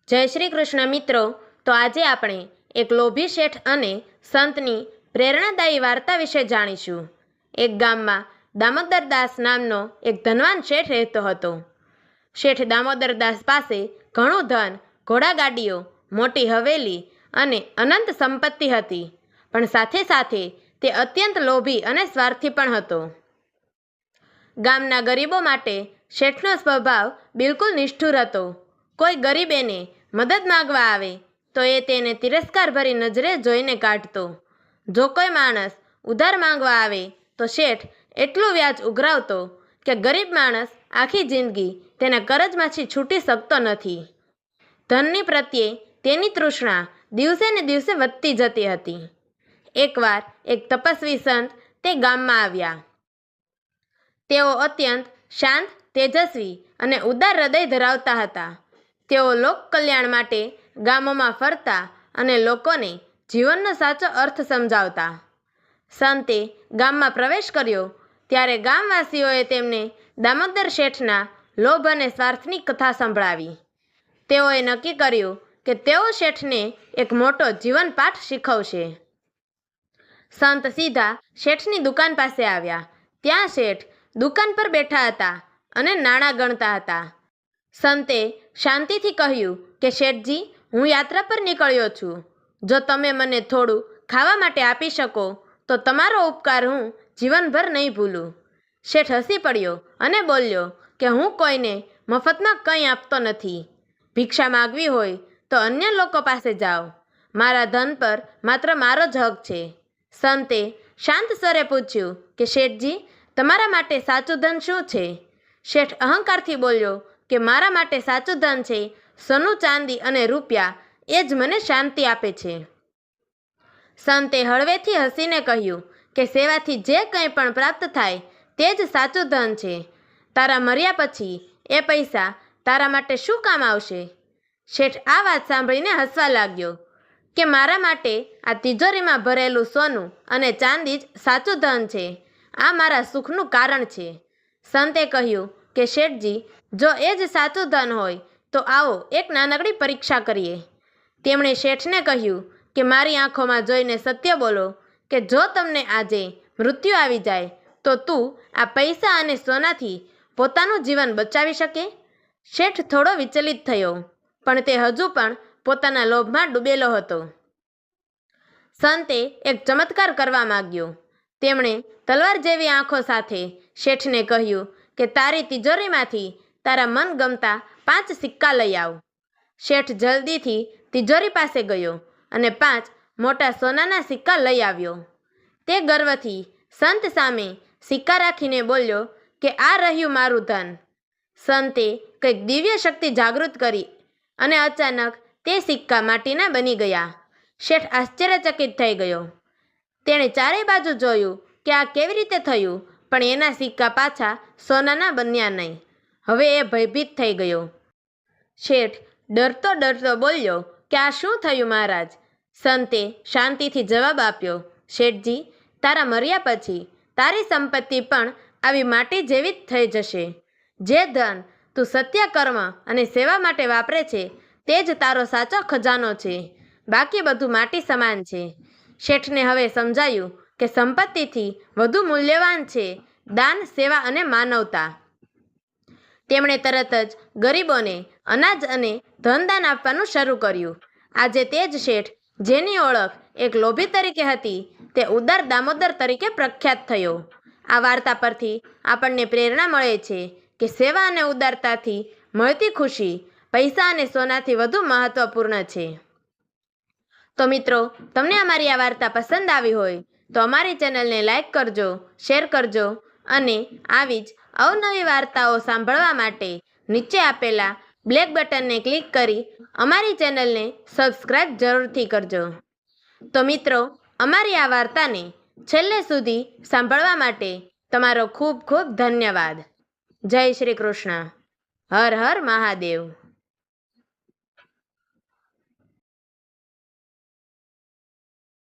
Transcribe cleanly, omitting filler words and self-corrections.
જય શ્રી કૃષ્ણ મિત્રો। તો આજે આપણે એક લોભી શેઠ અને સંતની પ્રેરણાદાયી વાર્તા વિશે જાણીશું। એક ગામમાં દામોદરદાસ નામનો એક ધનવાન શેઠ રહેતો હતો। શેઠ દામોદરદાસ પાસે ઘણું ધન, ઘોડાગાડીઓ, મોટી હવેલી અને અનંત સંપત્તિ હતી, પણ સાથે સાથે તે અત્યંત લોભી અને સ્વાર્થી પણ હતો। ગામના ગરીબો માટે શેઠનો સ્વભાવ બિલકુલ નિષ્ઠુર હતો। કોઈ ગરીબ એને મદદ માંગવા આવે તો એ તેને તિરસ્કારભરી નજરે જોઈને કાઢતો। જો કોઈ માણસ ઉધાર માંગવા આવે તો શેઠ એટલું વ્યાજ ઉઘરાવતો કે ગરીબ માણસ આખી જિંદગી તેના કરજમાંથી છૂટી શકતો નથી। ધનની પ્રત્યે તેની તૃષ્ણા દિવસે ને દિવસે વધતી જતી હતી। એકવાર એક તપસ્વી સંત તે ગામમાં આવ્યા। તેઓ અત્યંત શાંત, તેજસ્વી અને ઉદાર હૃદય ધરાવતા હતા। તેઓ લોક કલ્યાણ માટે ગામોમાં ફરતા અને લોકોને જીવનનો સાચો અર્થ સમજાવતા। સંતે ગામમાં પ્રવેશ કર્યો ત્યારે ગામવાસીઓએ તેમને દામોદર શેઠના લોભ અને સ્વાર્થની કથા સંભળાવી। તેઓએ નક્કી કર્યું કે તેઓ શેઠને એક મોટો જીવન પાઠ શીખવશે। સંત સીધા શેઠની દુકાન પાસે આવ્યા। ત્યાં શેઠ દુકાન પર બેઠા હતા અને નાણાં ગણતા હતા। સંતે શાંતિથી કહ્યું કે શેઠજી, હું યાત્રા પર નીકળ્યો છું। જો તમે મને થોડું ખાવા માટે આપી શકો તો તમારો ઉપકાર હું જીવનભર નહીં ભૂલું। શેઠ હસી પડ્યો અને બોલ્યો કે હું કોઈને મફતમાં કંઈ આપતો નથી। ભિક્ષા માગવી હોય તો અન્ય લોકો પાસે જાઓ, મારા ધન પર માત્ર મારો જ હક છે। સંતે શાંત સ્વરે પૂછ્યું કે શેઠજી, તમારા માટે સાચું ધન શું છે? શેઠ અહંકારથી બોલ્યો કે મારા માટે સાચું ધન છે સોનું, ચાંદી અને રૂપિયા, એ જ મને શાંતિ આપે છે। સંતે હળવેથી હસીને કહ્યું કે સેવાથી જે કંઈ પણ પ્રાપ્ત થાય તે જ સાચું ધન છે। તારા મર્યા પછી એ પૈસા તારા માટે શું કામ આવશે? શેઠ આ વાત સાંભળીને હસવા લાગ્યો કે મારા માટે આ તિજોરીમાં ભરેલું સોનું અને ચાંદી જ સાચું ધન છે। આ મારા સુખનું કારણ છે। સંતે કહ્યું કે શેઠજી, જો એ જ સાચું ધન હોય તો આવો એક નાનકડી પરીક્ષા કરીએ। તેમણે શેઠને કહ્યું કે મારી આંખોમાં જોઈને સત્ય બોલો કે જો તમને આજે મૃત્યુ આવી જાય તો તું આ પૈસા અને સોનાથી પોતાનું જીવન બચાવી શકે? શેઠ થોડો વિચલિત થયો, પણ તે હજુ પણ પોતાના લોભમાં ડૂબેલો હતો। સંતે એક ચમત્કાર કરવા માંગ્યો। તેમણે તલવાર જેવી આંખો સાથે શેઠને કહ્યું કે તારી તિજોરીમાંથી તારા મનગમતા 5 સિક્કા લઈ આવ। શેઠ જલ્દીથી તિજોરી પાસે ગયો અને 5 મોટા સોનાના સિક્કા લઈ આવ્યો। તે ગર્વથી સંત સામે સિક્કા રાખીને બોલ્યો કે આ રહ્યું મારું ધન। સંતે કંઈક દિવ્ય શક્તિ જાગૃત કરી અને અચાનક તે સિક્કા માટીના બની ગયા। શેઠ આશ્ચર્યચકિત થઈ ગયો। તેણે ચારે બાજુ જોયું કે આ કેવી રીતે થયું, પણ એના સિક્કા પાછા સોનાના બન્યા નહીં। હવે એ ભયભીત થઈ ગયો। શેઠ ડરતો ડરતો બોલ્યો કે આ શું થયું મહારાજ? સંતે શાંતિથી જવાબ આપ્યો, શેઠજી, તારા મર્યા પછી તારી સંપત્તિ પણ આવી માટી જેવી જ થઈ જશે। જે ધન તું સત્ય, કર્મ અને સેવા માટે વાપરે છે તે જ તારો સાચો ખજાનો છે, બાકી બધું માટી સમાન છે। શેઠને હવે સમજાયું કે સંપત્તિથી વધુ મૂલ્યવાન છે દાન, સેવા અને માનવતા। તેમણે તરત જ ગરીબોને અનાજ અને ધનદાન આપવાનું શરૂ કર્યું। આજે તે જ શેઠ, જેની ઓળખ એક લોભી તરીકે હતી, તે ઉદાર દામોદર તરીકે પ્રખ્યાત થયો। આ વાર્તા પરથી આપણને પ્રેરણા મળે છે કે સેવા અને ઉદારતાથી મળતી ખુશી પૈસા અને સોનાથી વધુ મહત્વપૂર્ણ છે। તો મિત્રો, તમને અમારી આ વાર્તા પસંદ આવી હોય તો અમારી ચેનલને લાઈક કરજો, શેર કરજો અને આવી જ અવનવી વાર્તાઓ સાંભળવા માટે નીચે આપેલા બ્લેક બટનને ક્લિક કરી અમારી ચેનલને સબસ્ક્રાઈબ જરૂરથી કરજો। તો મિત્રો, અમારી આ વાર્તાને છેલ્લે સુધી સાંભળવા માટે તમારો ખૂબ ખૂબ ધન્યવાદ। જય શ્રી કૃષ્ણ। હર હર મહાદેવ।